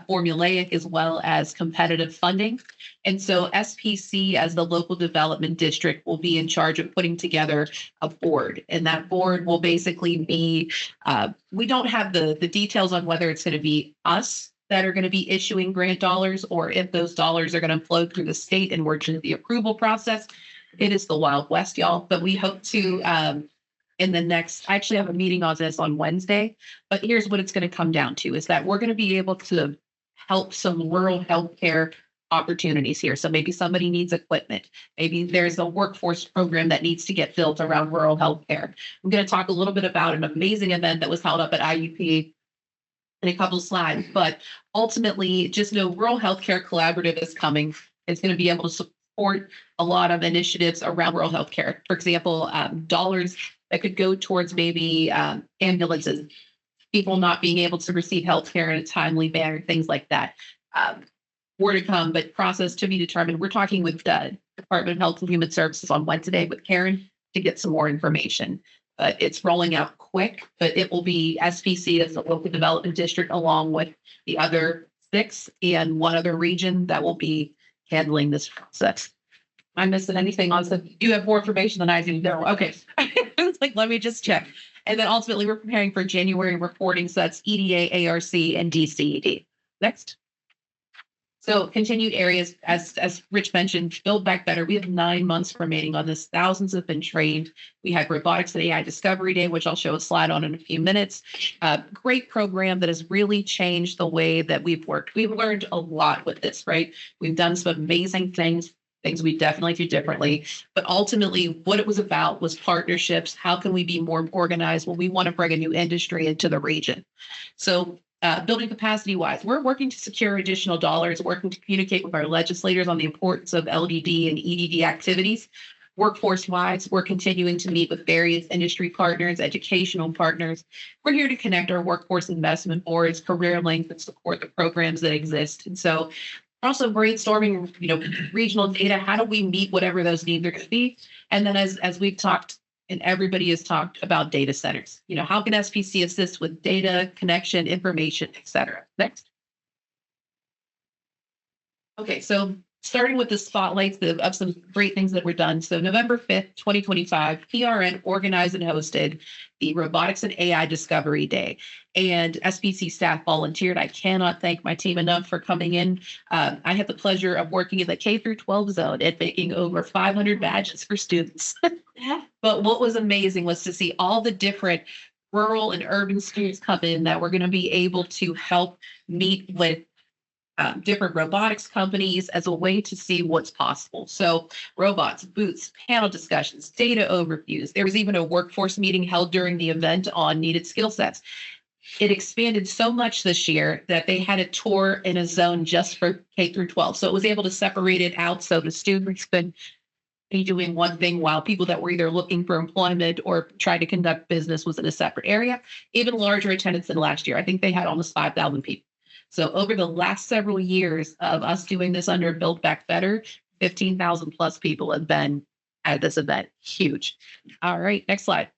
formulaic as well as competitive funding. And so SPC as the local development district will be in charge of putting together a board. And that board will basically be, we don't have the details on whether it's going to be us that are going to be issuing grant dollars or if those dollars are going to flow through the state and work through the approval process. It is the Wild West, y'all, but we hope to, in the next, I actually have a meeting on this on Wednesday, but here's what it's going to come down to is that we're going to be able to help some rural healthcare opportunities here. So maybe somebody needs equipment. Maybe there's a workforce program that needs to get built around rural healthcare. I'm going to talk a little bit about an amazing event that was held up at IUP in a couple of slides, but ultimately just know Rural Healthcare Collaborative is coming. It's going to be able to support a lot of initiatives around rural healthcare. For example, dollars that could go towards maybe ambulances, people not being able to receive healthcare in a timely manner, things like that. More to come, but process to be determined. We're talking with the Department of Health and Human Services on Wednesday with Karen to get some more information. But it's rolling out quick, but it will be SPC as the local development district along with the other 6 and one other region that will be handling this process. Am I missing anything on this? You have more information than I do. No. Okay. It's like, let me just check. And then ultimately we're preparing for January reporting. So that's EDA, ARC, and DCED. Next. So continued areas, as Rich mentioned, Build Back Better. We have 9 months remaining on this. Thousands have been trained. We had Robotics and AI Discovery Day, which I'll show a slide on in a few minutes. Great program that has really changed the way that we've worked. We've learned a lot with this, right? We've done some amazing things we definitely do differently. But ultimately, what it was about was partnerships. How can we be more organized when we want to bring a new industry into the region? So building capacity wise, we're working to secure additional dollars, working to communicate with our legislators on the importance of LDD and EDD activities. Workforce wise, we're continuing to meet with various industry partners, educational partners. We're here to connect our workforce investment boards, career link, and support the programs that exist. And so Also brainstorming, regional data. How do we meet whatever those needs are going to be? And then as we've talked, and everybody has talked about data centers, how can SPC assist with data, connection, information, et cetera? Next. Okay, so starting with the spotlights of some great things that were done. So November 5th, 2025, PRN organized and hosted the Robotics and AI Discovery Day. And SPC staff volunteered. I cannot thank my team enough for coming in. I had the pleasure of working in the K through 12 zone and making over 500 badges for students. But what was amazing was to see all the different rural and urban students come in that were going to be able to help meet with different robotics companies as a way to see what's possible. So robots, booths, panel discussions, data overviews. There was even a workforce meeting held during the event on needed skill sets. It expanded so much this year that they had a tour in a zone just for K through 12. So it was able to separate it out so the students could be doing one thing while people that were either looking for employment or trying to conduct business was in a separate area. Even larger attendance than last year. I think they had almost 5,000 people. So over the last several years of us doing this under Build Back Better, 15,000 plus people have been at this event. Huge. All right, next slide.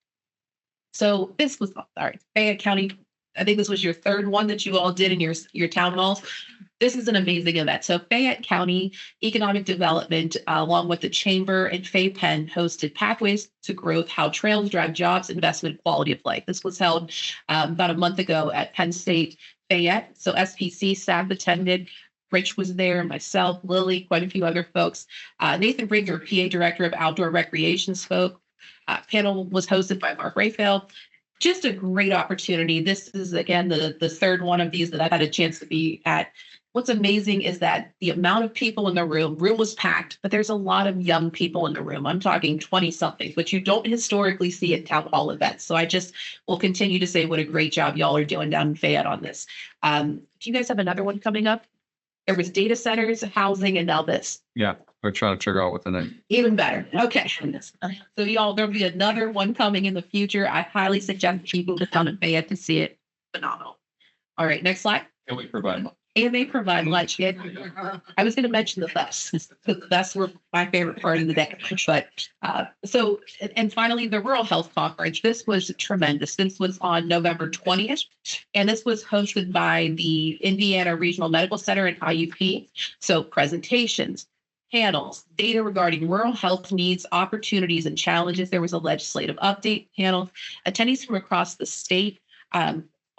So this was, all right, Fayette County, I think this was your third one that you all did in your town halls. This is an amazing event. So Fayette County Economic Development, along with the Chamber and FayPenn, hosted Pathways to Growth, How Trails Drive Jobs, Investment, Quality of Life. This was held about a month ago at Penn State Fayette. So SPC staff attended. Rich was there, myself, Lily, quite a few other folks. Nathan Brigger, PA Director of Outdoor Recreation, spoke. Panel was hosted by Mark Rayfeld. Just a great opportunity. This is, again, the third one of these that I've had a chance to be at. What's amazing is that the amount of people in the room was packed, but there's a lot of young people in the room. I'm talking 20-somethings, which you don't historically see at town hall events. So I just will continue to say what a great job y'all are doing down in Fayette on this. Do you guys have another one coming up? There was data centers, housing, and now this. Yeah, we're trying to figure out what the name. Even better. Okay. So y'all, there'll be another one coming in the future. I highly suggest people to come to Fayette to see it. Phenomenal. All right, next slide. Can we provide? And they provide lunch. I was going to mention the bus. The bus were my favorite part of the day. But and finally, the Rural Health Conference. This was tremendous. This was on November 20th, and this was hosted by the Indiana Regional Medical Center and IUP. So presentations, panels, data regarding rural health needs, opportunities, and challenges. There was a legislative update panel. Attendees from across the state.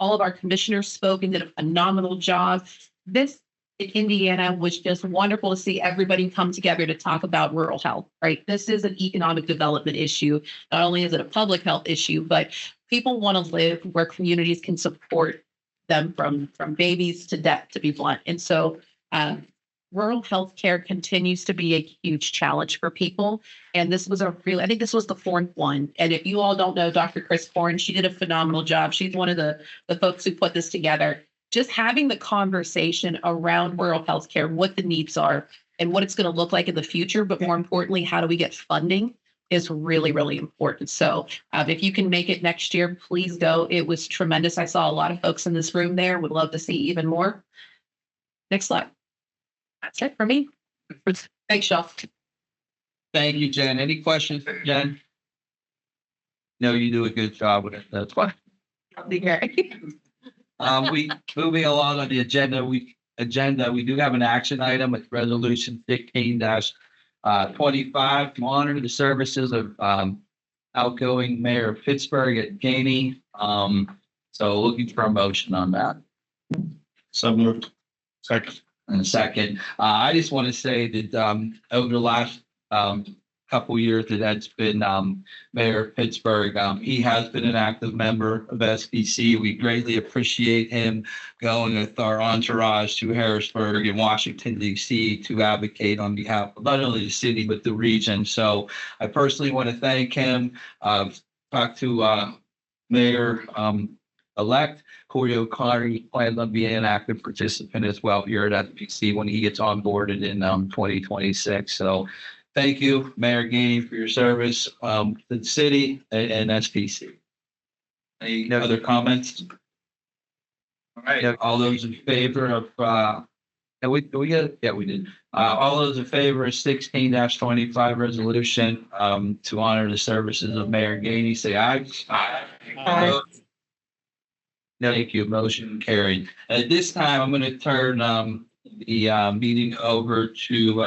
All of our commissioners spoke and did a phenomenal job. This in Indiana was just wonderful to see everybody come together to talk about rural health, right? This is an economic development issue. Not only is it a public health issue, but people want to live where communities can support them from babies to death, to be blunt. And so rural health care continues to be a huge challenge for people. And this was I think this was the fourth one. And if you all don't know Dr. Chris Horn, she did a phenomenal job. She's one of the folks who put this together. Just having the conversation around rural health care, what the needs are and what it's going to look like in the future. But more importantly, how do we get funding is really, really important. So if you can make it next year, please go. It was tremendous. I saw a lot of folks in this room there. Would love to see even more. Next slide. That's it for me. Thanks, y'all. Thank you, Jen. Any questions for Jen? No, you do a good job with it. That's fine. I'll be great. We moving along on the agenda. We do have an action item. It's resolution 16-25 to honor the services of outgoing Mayor of Pittsburgh at Gainey. So looking for a motion on that. So moved. Second. In a second. I just want to say that over the last couple years that that's been Mayor of Pittsburgh, he has been an active member of SPC. We greatly appreciate him going with our entourage to Harrisburg and Washington, D.C. to advocate on behalf of not only the city, but the region. So I personally want to thank him. Talk to Mayor-elect Corey O'Connor. He plans on being an active participant as well here at SPC when he gets onboarded in 2026. So thank you, Mayor Gainey, for your service to the city and SPC. Any other comments? All right, all those in favor of And we get it? Yeah, we did. All those in favor of 16-25 resolution, to honor the services of Mayor Gainey, say aye. Aye. No, thank you. Motion carried. At this time, I'm gonna turn, the, meeting over to,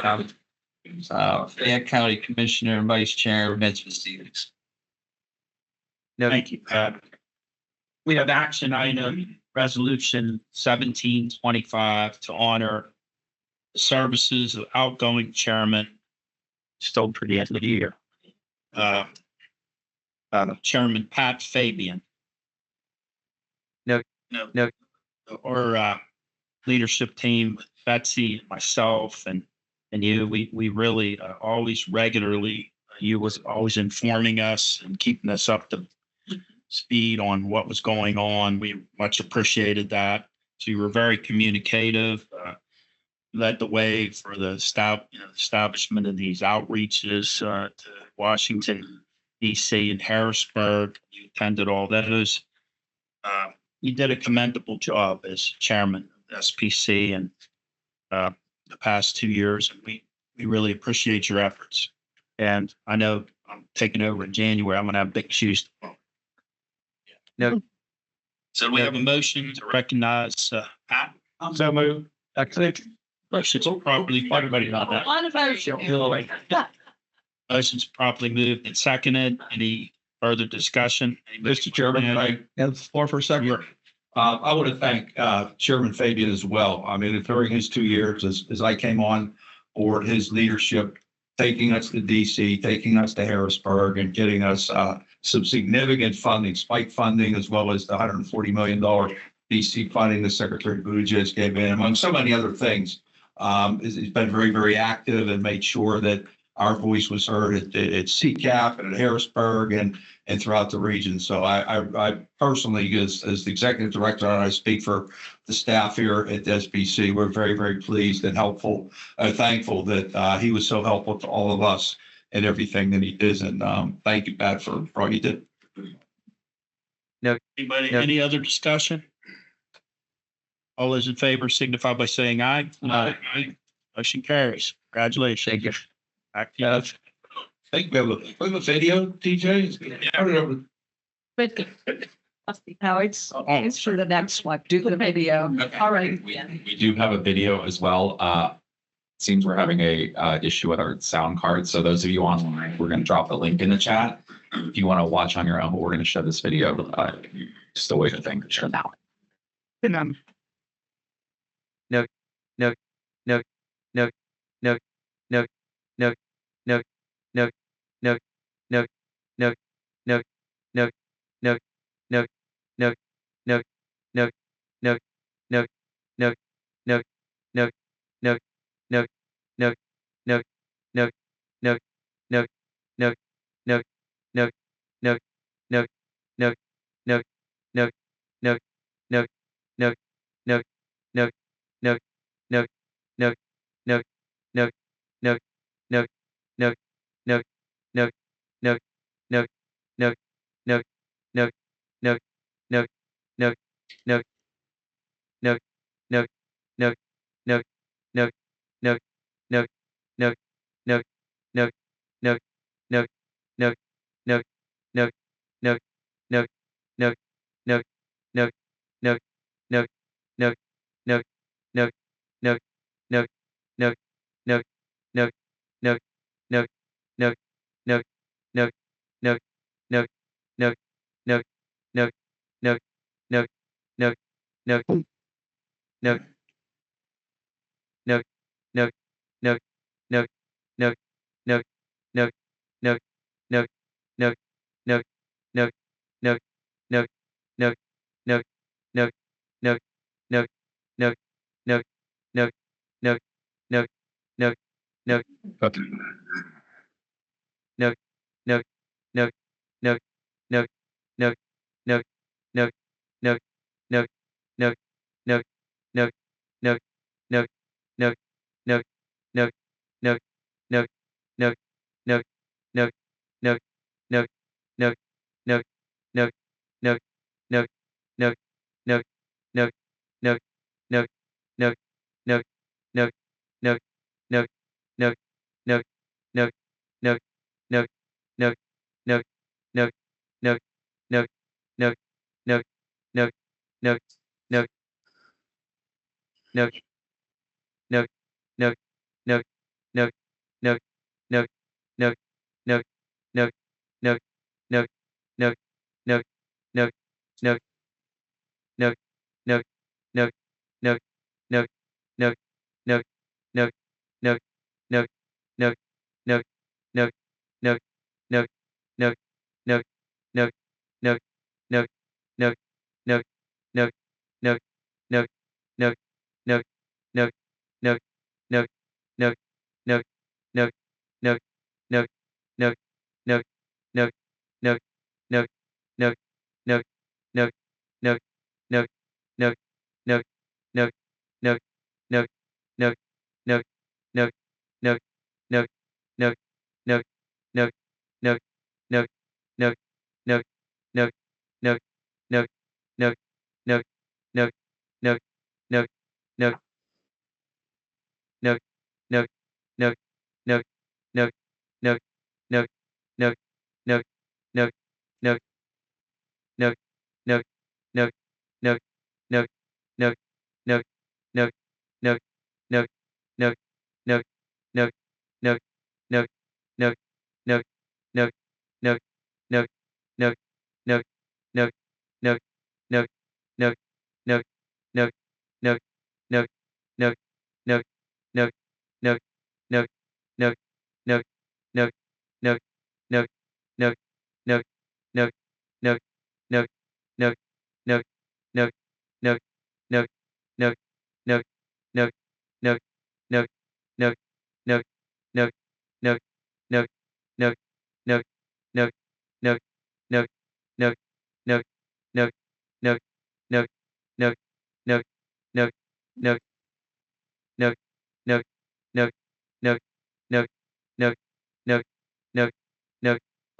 Fayette County Commissioner and Vice Chair Vince Stevens. Thank you, Pat. We have action item resolution 1725 to honor the services of outgoing chairman, still to the end of the year. Chairman Pat Fabian. No. Or leadership team, Betsy, myself, and you, we really always regularly, you was always informing us and keeping us up to speed on what was going on. We much appreciated that. So you were very communicative, led the way for the establishment of these outreaches to Washington, DC and Harrisburg. You attended all those. You did a commendable job as chairman of SPC and the past 2 years. And we really appreciate your efforts. And I know I'm taking over in January. I'm going to have big shoes to fill. No. So we have a motion to recognize Pat. So move. Excellent. Motion's properly, everybody not that. Motion's properly moved and seconded. Any further discussion? Mr. Chairman, can I have the floor for a second? I want to thank Chairman Fabian as well. I mean, during his 2 years, as I came on board, his leadership, taking us to DC, taking us to Harrisburg, and getting us some significant funding, spike funding, as well as the $140 million DC funding the Secretary Buttigieg gave in, among so many other things. He's been very, very active and made sure that our voice was heard at CCAP and at Harrisburg and throughout the region. So I personally, as the executive director, and I speak for the staff here at SBC, we're very, very pleased and helpful, thankful that he was so helpful to all of us and everything that he did. And thank you, Pat, for all you did. Anybody, any other discussion? All those in favor signify by saying aye. Aye. Motion carries. Congratulations. Thank you. Back to you. I think we have a video, TJ. Now it's for the next one. Do the video. All right. We do have a video as well. Seems we're having a issue with our sound card. So those of you online, we're going to drop the link in the chat. If you want to watch on your own, but we're going to show this video. Just a way to think. Sure now.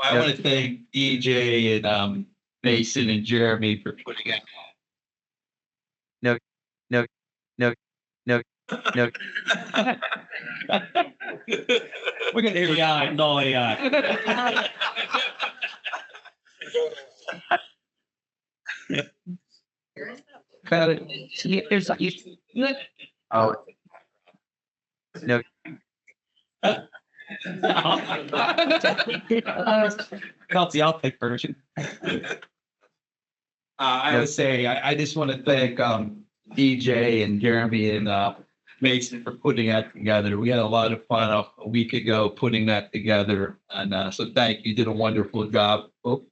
I want to thank DJ and Mason and Jeremy for putting it. We're gonna hear AI, no AI. Got it. There's Oh, Got the outpick version. I would say, I just want to thank DJ and Jeremy and Mason for putting that together. We had a lot of fun a week ago putting that together. And so thank you. You did a wonderful job. Oh,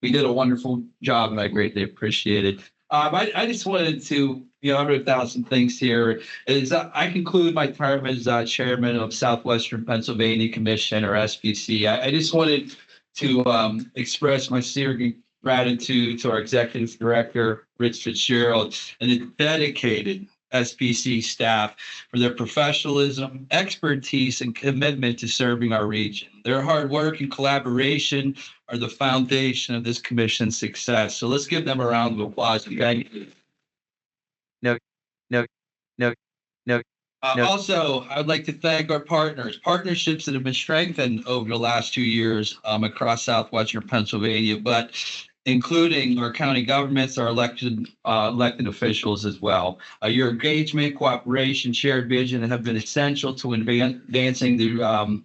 we did a wonderful job and I greatly appreciate it. I just wanted to, you know, 100,000 things here is I conclude my term as chairman of Southwestern Pennsylvania Commission or SPC. I just wanted to express my sincere gratitude to our executive director, Rich Fitzgerald, and the dedicated SPC staff for their professionalism, expertise, and commitment to serving our region. Their hard work and collaboration are the foundation of this commission's success. So let's give them a round of applause. Thank you. Also, I'd like to thank our partnerships that have been strengthened over the last 2 years across Southwestern Pennsylvania, but including our county governments, our elected officials as well. Your engagement, cooperation, shared vision have been essential to advancing the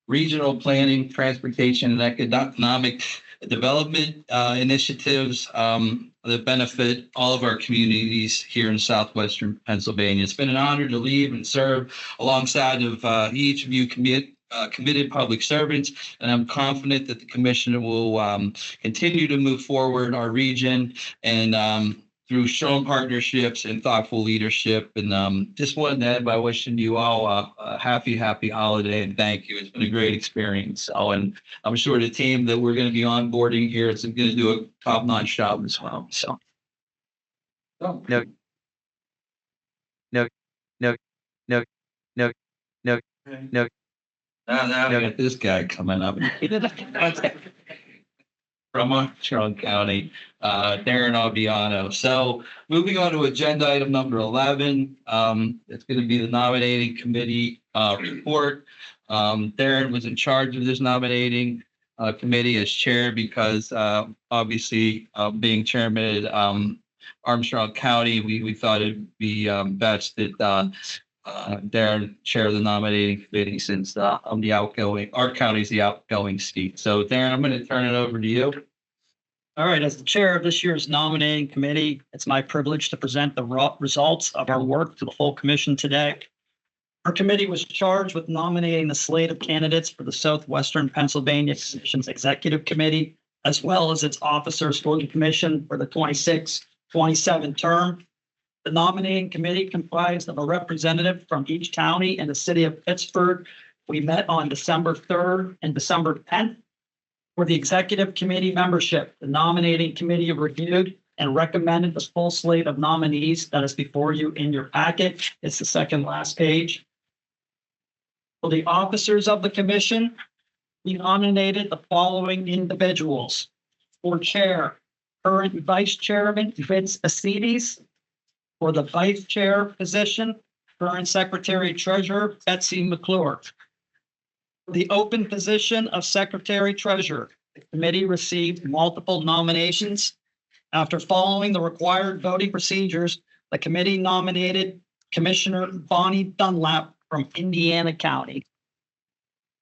regional planning, transportation, and economic development initiatives that benefit all of our communities here in Southwestern Pennsylvania. It's been an honor to lead and serve alongside of each of you committed public servants, and I'm confident that the commission will continue to move forward our region and through strong partnerships and thoughtful leadership. And just wanted to end by wishing you all a happy holiday and thank you. It's been a great experience. So, and I'm sure the team that we're going to be onboarding here is going to do a top-notch job as well. So. Now we got this guy coming up. from Armstrong County, Darren Albiano. So moving on to agenda item number 11, it's going to be the nominating committee report. Darren was in charge of this nominating committee as chair because obviously being chairman at Armstrong County, we thought it'd be best that Darren chair the nominating committee since I'm the outgoing, our county's the outgoing seat. So Darren, I'm going to turn it over to you. All right, as the chair of this year's nominating committee, it's my privilege to present the results of our work to the full commission today. Our committee was charged with nominating the slate of candidates for the Southwestern Pennsylvania Commission's Executive Committee, as well as its officers for the commission for the 26-27 term. The nominating committee comprised of a representative from each county and the city of Pittsburgh. We met on December 3rd and December 10th. For the executive committee membership, the nominating committee reviewed and recommended the full slate of nominees that is before you in your packet. It's the second last page. For the officers of the commission, we nominated the following individuals. For chair, current vice chairman Vince Asides. For the vice chair position, current secretary treasurer Betsy McClure. For the open position of secretary treasurer, the committee received multiple nominations. After following the required voting procedures, the committee nominated Commissioner Bonnie Dunlap from Indiana County.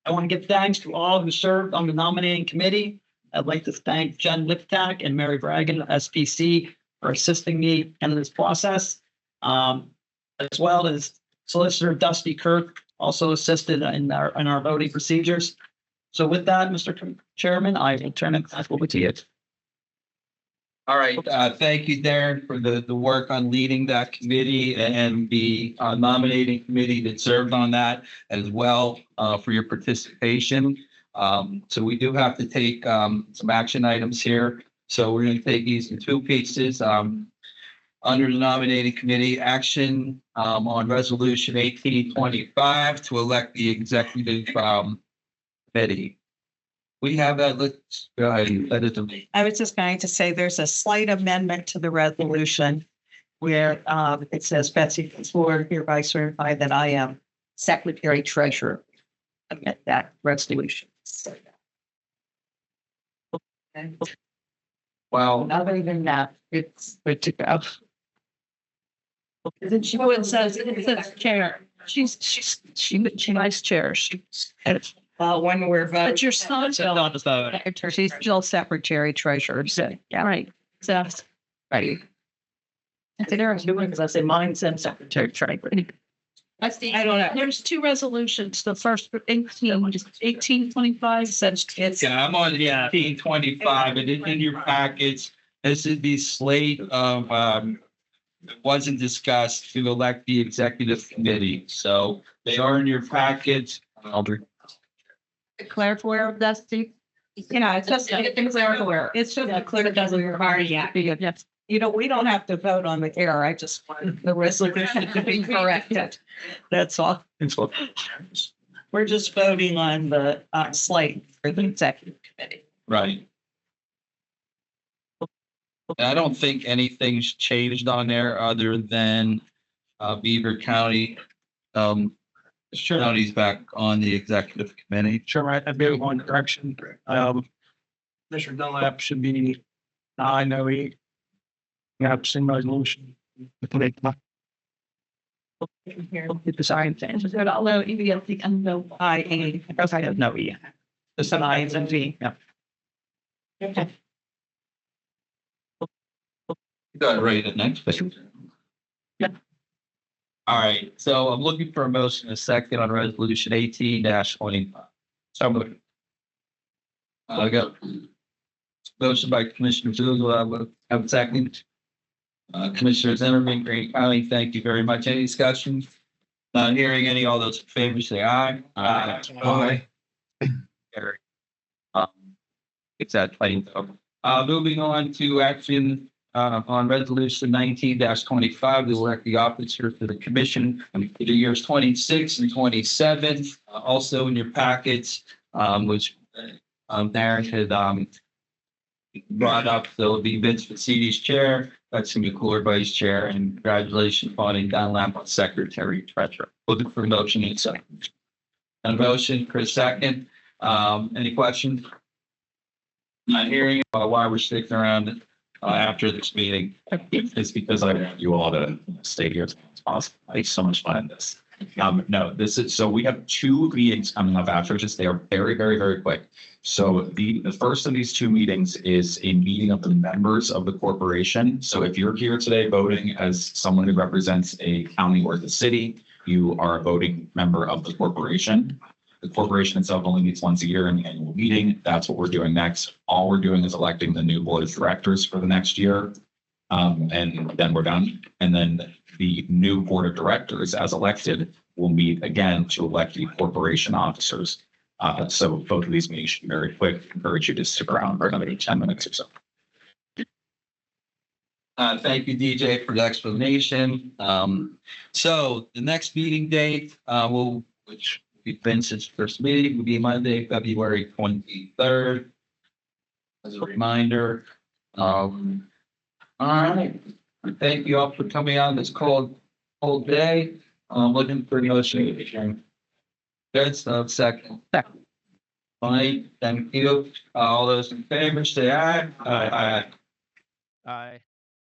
I want to give thanks to all who served on the nominating committee. I'd like to thank Jen Liptak and Mary Bragan of SPC for assisting me in this process, as well as Solicitor Dusty Kirk also assisted in our voting procedures. So with that, Mr. Chairman, I will turn it back over to you. All right, thank you, Darren, for the work on leading that committee and the nominating committee that served on that as well for your participation. So we do have to take some action items here. So we're going to take these in two pieces. Under the nominating committee, action on resolution 1825 to elect the executive committee. We have that. Let's go ahead and let it to me. I was just going to say there's a slight amendment to the resolution where it says Betsy McClure hereby certify that I am secretary treasurer. Amend that resolution. Well, Other than that, it's good to go. It says chair. She's vice chair. When we're voting. But you're still secretary. She's still secretary treasurer. So, yeah. Right. So, right. Because I say mine said secretary treasurer. I don't know. There's two resolutions. The first 1825 says it's. yeah, I'm on 1825 and in your packets, this is the slate of that wasn't discussed to elect the executive committee. So they are in your packets. Clerical of that, Steve? It's just clerical. It's just a clerk doesn't require yet. Yes. We don't have to vote on the air. I just want the resolution to be corrected. That's all. We're just voting on the slate for the executive committee. Right. I don't think anything's changed on there other than Beaver County. County's back on the executive committee. Sure, I'd be one direction. Mr. Dunlap should be 908. Yeah, same resolution. Sorry, although EVLC and no I have no E. Just an I and V. Yeah. You got it right at next. Yeah. All right, so I'm looking for a motion in a second on resolution 18-25. So moved. I got motion by Commissioner Vogel. I will have a second. Commissioner Zimmerman, Green County, thank you very much. Any discussion? Not hearing any. All those in favor say aye. Aye. Carry. It's that plain. Moving on to action on resolution 19-25, we elect the officers for the commission for the years 26 and 27. Also in your packets, which Darren had brought up, so it'll be Vince Facidi's chair, that's gonna be cooler vice chair, and congratulations, Bonnie Dunlap, on secretary treasurer. Looking for a motion in a second. A motion, Chris second. Any questions? Not hearing why we're sticking around after this meeting. It's because I want you all to stay here as long as possible. I have so much fun in this. No, this is, so we have 2 meetings coming up after this. They are very, very, very quick. So the first of these 2 meetings is a meeting of the members of the corporation. So if you're here today voting as someone who represents a county or the city, you are a voting member of the corporation. The corporation itself only meets once a year in the annual meeting. That's what we're doing next. All we're doing is electing the new board of directors for the next year. And then we're done. And then the new board of directors, as elected, will meet again to elect the corporation officers. So both of these meetings should be very quick. Encourage you to stick around for another 10 minutes or so. Thank you, DJ, for the explanation. So the next meeting date, which will be Vincent's first meeting, will be Monday, February 23rd. As a reminder. All right. Thank you all for coming on this cold day. Looking for the motion. Good stuff, second. Fine, thank you. All those in favor, say aye. Aye. Aye.